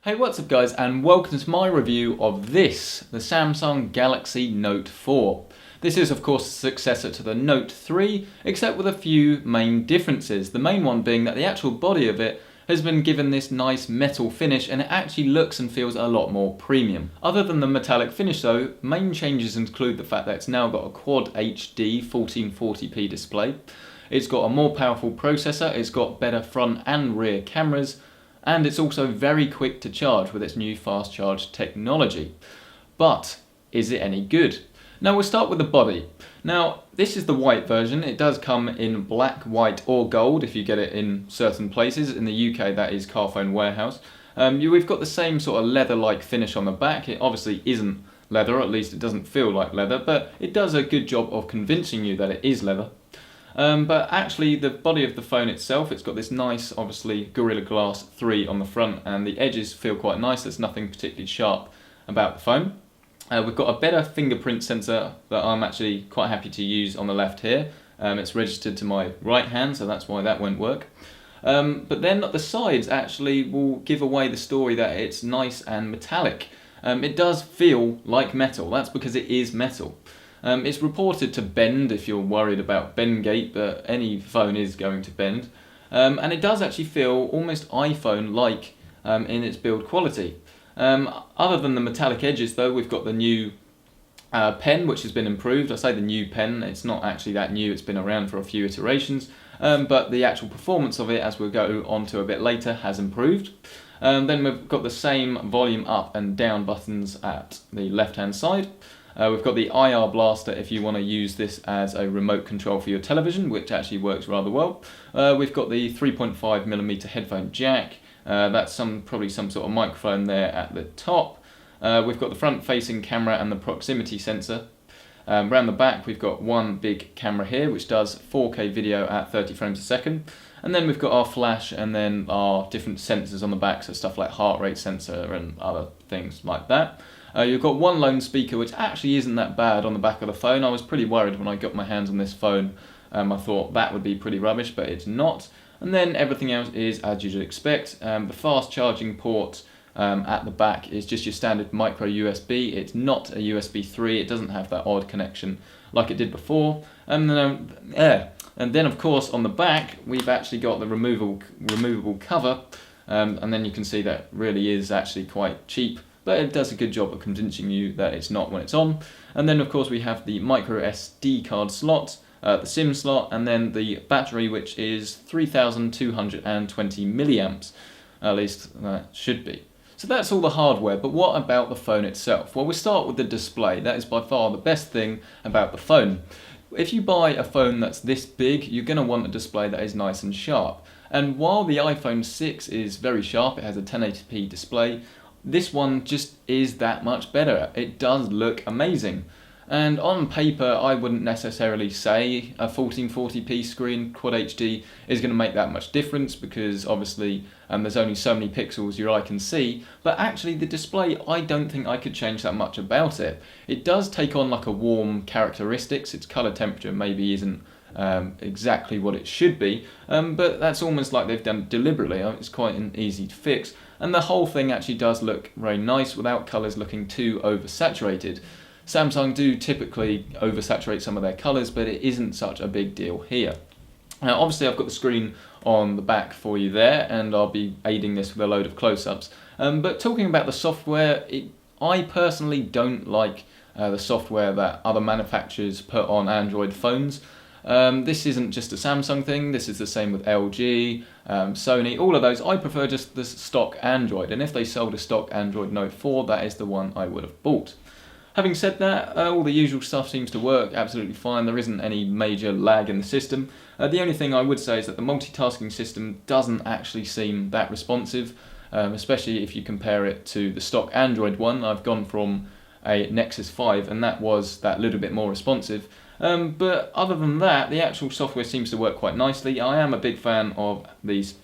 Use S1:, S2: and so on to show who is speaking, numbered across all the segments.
S1: Hey, what's up guys, and welcome to my review of the Samsung Galaxy Note 4. This is of course the successor to the Note 3, except with a few main differences. The main one being that the actual body of it has been given this nice metal finish and it actually looks and feels a lot more premium. Other than the metallic finish though, main changes include the fact that it's now got a Quad HD 1440p display, it's got a more powerful processor, it's got better front and rear cameras, and it's also very quick to charge with its new fast charge technology. But is it any good? Now we'll start with the body. Now this is the white version. It does come in black, white or gold if you get it in certain places. In the UK that is Carphone Warehouse. We've got the same sort of leather-like finish on the back. It obviously isn't leather, or at least it doesn't feel like leather, but it does a good job of convincing you that it is leather. But actually the body of the phone itself, it's got this nice, obviously, Gorilla Glass 3 on the front, and the edges feel quite nice. There's nothing particularly sharp about the phone. We've got a better fingerprint sensor that I'm actually quite happy to use on the left here. It's registered to my right hand, so that's why that won't work. But then the sides actually will give away the story that it's nice and metallic. It does feel like metal, that's because it is metal. It's reported to bend if you're worried about bendgate, but any phone is going to bend. And it does actually feel almost iPhone-like in its build quality. Other than the metallic edges though, we've got the new pen which has been improved. I say the new pen, it's not actually that new, it's been around for a few iterations. But the actual performance of it, as we'll go on to a bit later, has improved. Then we've got the same volume up and down buttons at the left hand side. We've got the IR blaster if you want to use this as a remote control for your television, which actually works rather well. We've got the 3.5mm headphone jack. That's probably some sort of microphone there at the top. We've got the front facing camera and the proximity sensor. Around the back we've got one big camera here which does 4K video at 30 frames a second. And then we've got our flash and then our different sensors on the back, so stuff like heart rate sensor and other things like that. You've got one lone speaker which actually isn't that bad on the back of the phone. I was pretty worried when I got my hands on this phone. I thought that would be pretty rubbish, but it's not. And then everything else is as you'd expect. The fast charging port at the back is just your standard micro USB. It's not a USB 3, it doesn't have that odd connection like it did before. And then of course on the back we've actually got the removable cover, and then you can see that really is actually quite cheap, but it does a good job of convincing you that it's not when it's on. And then of course we have the micro SD card slot, the SIM slot, and then the battery which is 3220 milliamps, at least that should be. So that's all the hardware, but what about the phone itself? Well, we'll start with the display. That is by far the best thing about the phone. If you buy a phone that's this big, you're going to want a display that is nice and sharp. And while the iPhone 6 is very sharp, it has a 1080p display, this one just is that much better. It does look amazing. And on paper, I wouldn't necessarily say a 1440p screen Quad HD is going to make that much difference, because obviously there's only so many pixels your eye can see, but actually the display, I don't think I could change that much about it. It does take on like a warm characteristics, its color temperature maybe isn't exactly what it should be, but that's almost like they've done it deliberately. It's quite easy to fix, and the whole thing actually does look very nice without colors looking too oversaturated. Samsung do typically oversaturate some of their colours, but it isn't such a big deal here. Now obviously I've got the screen on the back for you there, and I'll be aiding this with a load of close-ups. But talking about the software, I personally don't like the software that other manufacturers put on Android phones. This isn't just a Samsung thing, this is the same with LG, Sony, all of those. I prefer just the stock Android, and if they sold a stock Android Note 4, that is the one I would have bought. Having said that, all the usual stuff seems to work absolutely fine. There isn't any major lag in the system. The only thing I would say is that the multitasking system doesn't actually seem that responsive, especially if you compare it to the stock Android one. I've gone from a Nexus 5 and that was that little bit more responsive. But other than that, the actual software seems to work quite nicely. I am a big fan of these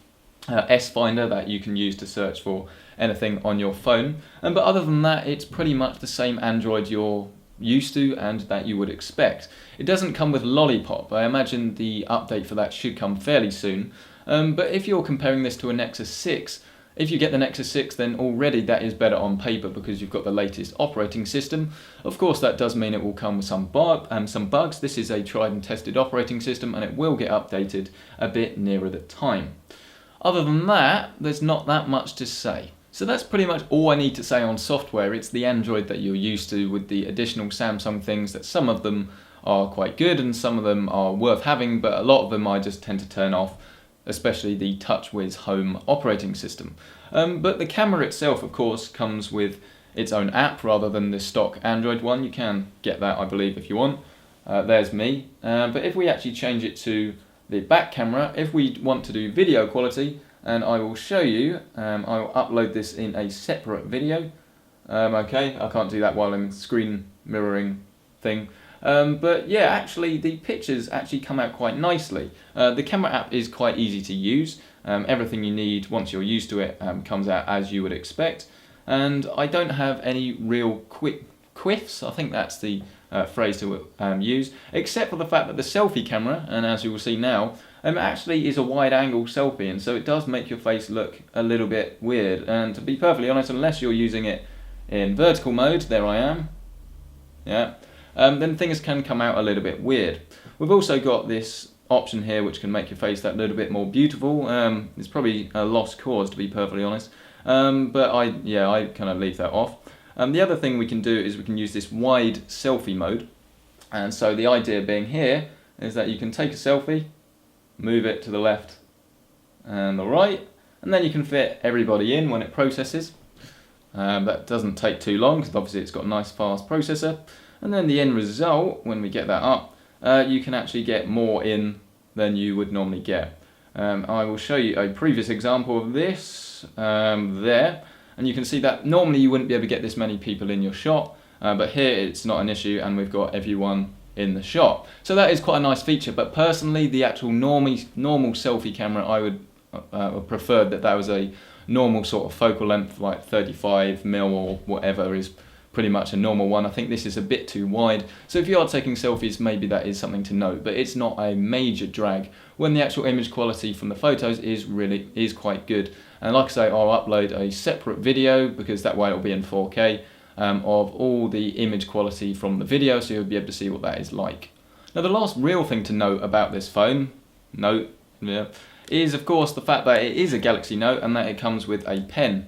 S1: S-Finder that you can use to search for anything on your phone. But other than that, it's pretty much the same Android you're used to and that you would expect. It doesn't come with Lollipop. I imagine the update for that should come fairly soon. But if you're comparing this to a Nexus 6, If you get the Nexus 6, then already that is better on paper because you've got the latest operating system. Of course, that does mean it will come with some bugs. This is a tried and tested operating system, and it will get updated a bit nearer the time. Other than that, there's not that much to say. So that's pretty much all I need to say on software. It's the Android that you're used to with the additional Samsung things that some of them are quite good and some of them are worth having, but a lot of them I just tend to turn off, especially the TouchWiz Home operating system. But the camera itself, of course, comes with its own app rather than the stock Android one. You can get that, I believe, if you want. There's me. But if we actually change it to the back camera, if we want to do video quality, and I will show you, I will upload this in a separate video. Okay, I can't do that while I'm screen mirroring thing. But yeah, actually the pictures actually come out quite nicely. The camera app is quite easy to use. Everything you need, once you're used to it, comes out as you would expect. And I don't have any real quiffs, I think that's the phrase to use, except for the fact that the selfie camera, and as you will see now, actually is a wide angle selfie, and so it does make your face look a little bit weird. And to be perfectly honest, unless you're using it in vertical mode, there I am, yeah, then things can come out a little bit weird. We've also got this option here which can make your face that little bit more beautiful. It's probably a lost cause, to be perfectly honest, but I kind of leave that off. The other thing we can do is we can use this wide selfie mode, and so the idea being here is that you can take a selfie, move it to the left and the right, and then you can fit everybody in when it processes. That doesn't take too long because obviously it's got a nice fast processor, and then the end result, when we get that up, you can actually get more in than you would normally get. I will show you a previous example of this there, and you can see that normally you wouldn't be able to get this many people in your shot, but here it's not an issue and we've got everyone in the shot. So that is quite a nice feature, but personally the actual normal selfie camera, I would prefer that was a normal sort of focal length, like 35mm or whatever is pretty much a normal one. I think this is a bit too wide, so if you are taking selfies, maybe that is something to note, but it's not a major drag when the actual image quality from the photos is quite good. And like I say, I'll upload a separate video because that way it'll be in 4K of all the image quality from the video, so you'll be able to see what that is like. Now the last real thing to note about this phone, is of course the fact that it is a Galaxy Note and that it comes with a pen.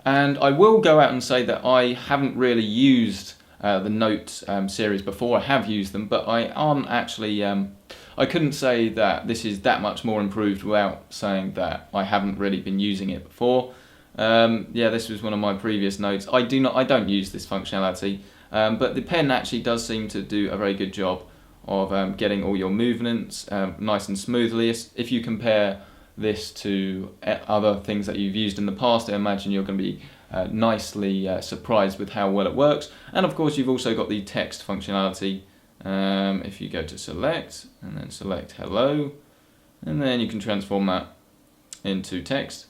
S1: And I will go out and say that I haven't really used the Note series before. I have used them, but I aren't actually, I couldn't say that this is that much more improved without saying that I haven't really been using it before. Yeah, this was one of my previous notes. I don't use this functionality, but the pen actually does seem to do a very good job of getting all your movements nice and smoothly. If you compare this to other things that you've used in the past, I imagine you're going to be nicely surprised with how well it works. And of course you've also got the text functionality. If you go to select and then select hello, and then you can transform that into text,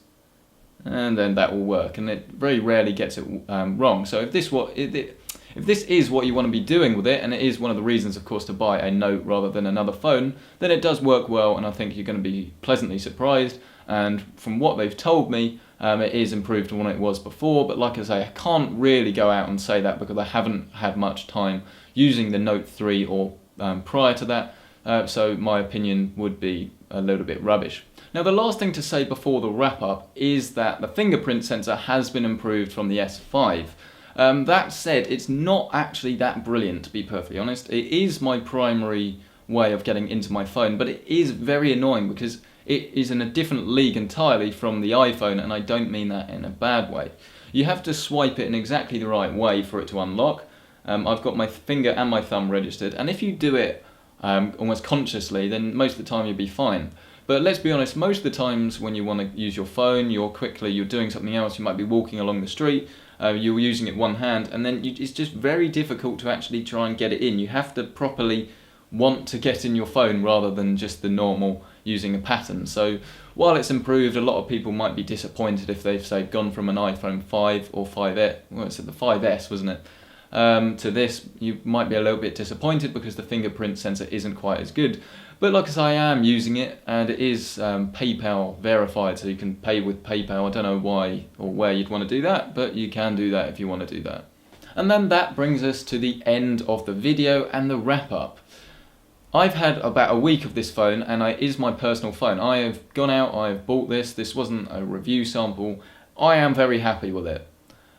S1: and then that will work, and it very rarely gets it wrong. So if this is what you want to be doing with it, and it is one of the reasons of course to buy a Note rather than another phone, then it does work well, and I think you're going to be pleasantly surprised. And from what they've told me, it is improved from what it was before, but like I say, I can't really go out and say that because I haven't had much time using the Note 3 or prior to that, so my opinion would be a little bit rubbish. Now the last thing to say before the wrap up is that the fingerprint sensor has been improved from the S5. That said, it's not actually that brilliant, to be perfectly honest. It is my primary way of getting into my phone, but it is very annoying because it is in a different league entirely from the iPhone, and I don't mean that in a bad way. You have to swipe it in exactly the right way for it to unlock. I've got my finger and my thumb registered, and if you do it almost consciously, then most of the time you'll be fine. But let's be honest, most of the times when you want to use your phone, you're doing something else, you might be walking along the street, you're using it one hand, and then it's just very difficult to actually try and get it in. You have to properly want to get in your phone rather than just the normal using a pattern. So while it's improved, a lot of people might be disappointed if they've, say, gone from an iPhone 5 or 5S, well, it's the 5S, wasn't it? to this, you might be a little bit disappointed because the fingerprint sensor isn't quite as good. But like I say, I am using it, and it is PayPal verified, so you can pay with PayPal. I don't know why or where you'd want to do that, but you can do that if you want to do that. And then that brings us to the end of the video and the wrap up. I've had about a week of this phone, and it is my personal phone. I have gone out, I have bought this. This wasn't a review sample. I am very happy with it.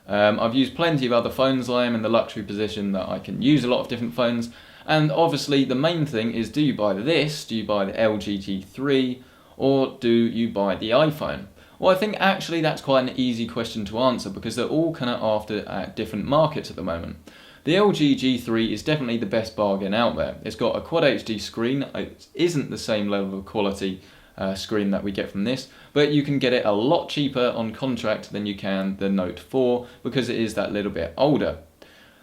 S1: I've used plenty of other phones. I am in the luxury position that I can use a lot of different phones. And obviously the main thing is, do you buy this? Do you buy the LG G3? Or do you buy the iPhone? Well, I think actually that's quite an easy question to answer because they're all kind of after at different markets at the moment. The LG G3 is definitely the best bargain out there. It's got a Quad HD screen. It isn't the same level of quality screen that we get from this, but you can get it a lot cheaper on contract than you can the Note 4 because it is that little bit older.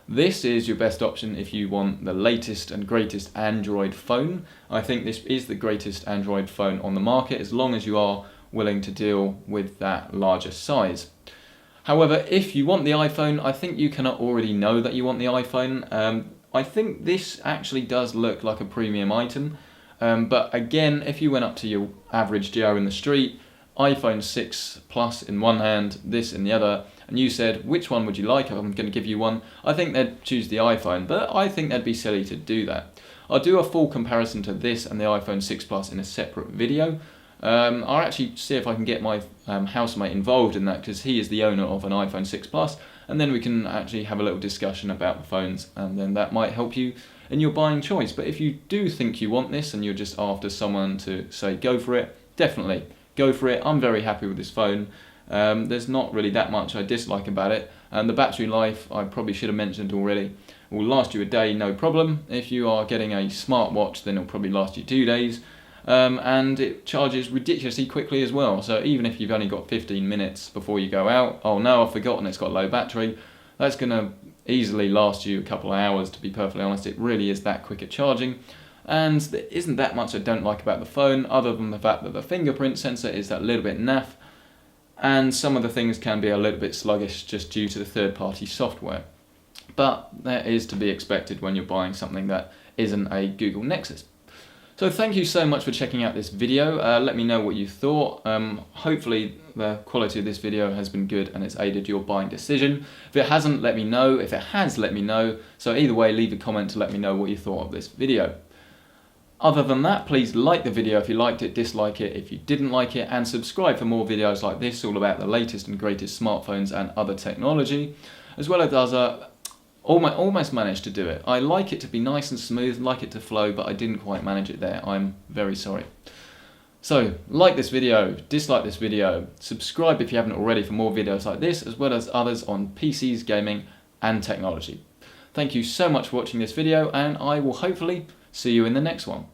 S1: This is your best option if you want the latest and greatest Android phone. I think this is the greatest Android phone on the market as long as you are willing to deal with that larger size. However, if you want the iPhone, I think you cannot already know that you want the iPhone. I think this actually does look like a premium item, but again, if you went up to your average Joe in the street, iPhone 6 Plus in one hand, this in the other, and you said, which one would you like? I'm going to give you one. I think they'd choose the iPhone, but I think they'd be silly to do that. I'll do a full comparison to this and the iPhone 6 Plus in a separate video. I'll actually see if I can get my housemate involved in that because he is the owner of an iPhone 6 Plus, and then we can actually have a little discussion about the phones, and then that might help you in your buying choice. But if you do think you want this and you're just after someone to say go for it, definitely go for it. I'm very happy with this phone. There's not really that much I dislike about it, and the battery life, I probably should have mentioned already, will last you a day, no problem. If you are getting a smartwatch, then it'll probably last you 2 days. And it charges ridiculously quickly as well, so even if you've only got 15 minutes before you go out, oh no, I've forgotten it's got low battery, that's going to easily last you a couple of hours, to be perfectly honest. It really is that quick at charging, and there isn't that much I don't like about the phone other than the fact that the fingerprint sensor is that little bit naff, and some of the things can be a little bit sluggish just due to the third-party software. But that is to be expected when you're buying something that isn't a Google Nexus. So thank you so much for checking out this video. Let me know what you thought. Hopefully the quality of this video has been good and it's aided your buying decision. If it hasn't, let me know. If it has, let me know. So either way, leave a comment to let me know what you thought of this video. Other than that, please like the video if you liked it, dislike it if you didn't like it, and subscribe for more videos like this all about the latest and greatest smartphones and other technology, as well as almost managed to do it. I like it to be nice and smooth, like it to flow, but I didn't quite manage it there. I'm very sorry. So, like this video, dislike this video, subscribe if you haven't already for more videos like this, as well as others on PCs, gaming, and technology. Thank you so much for watching this video, and I will hopefully see you in the next one.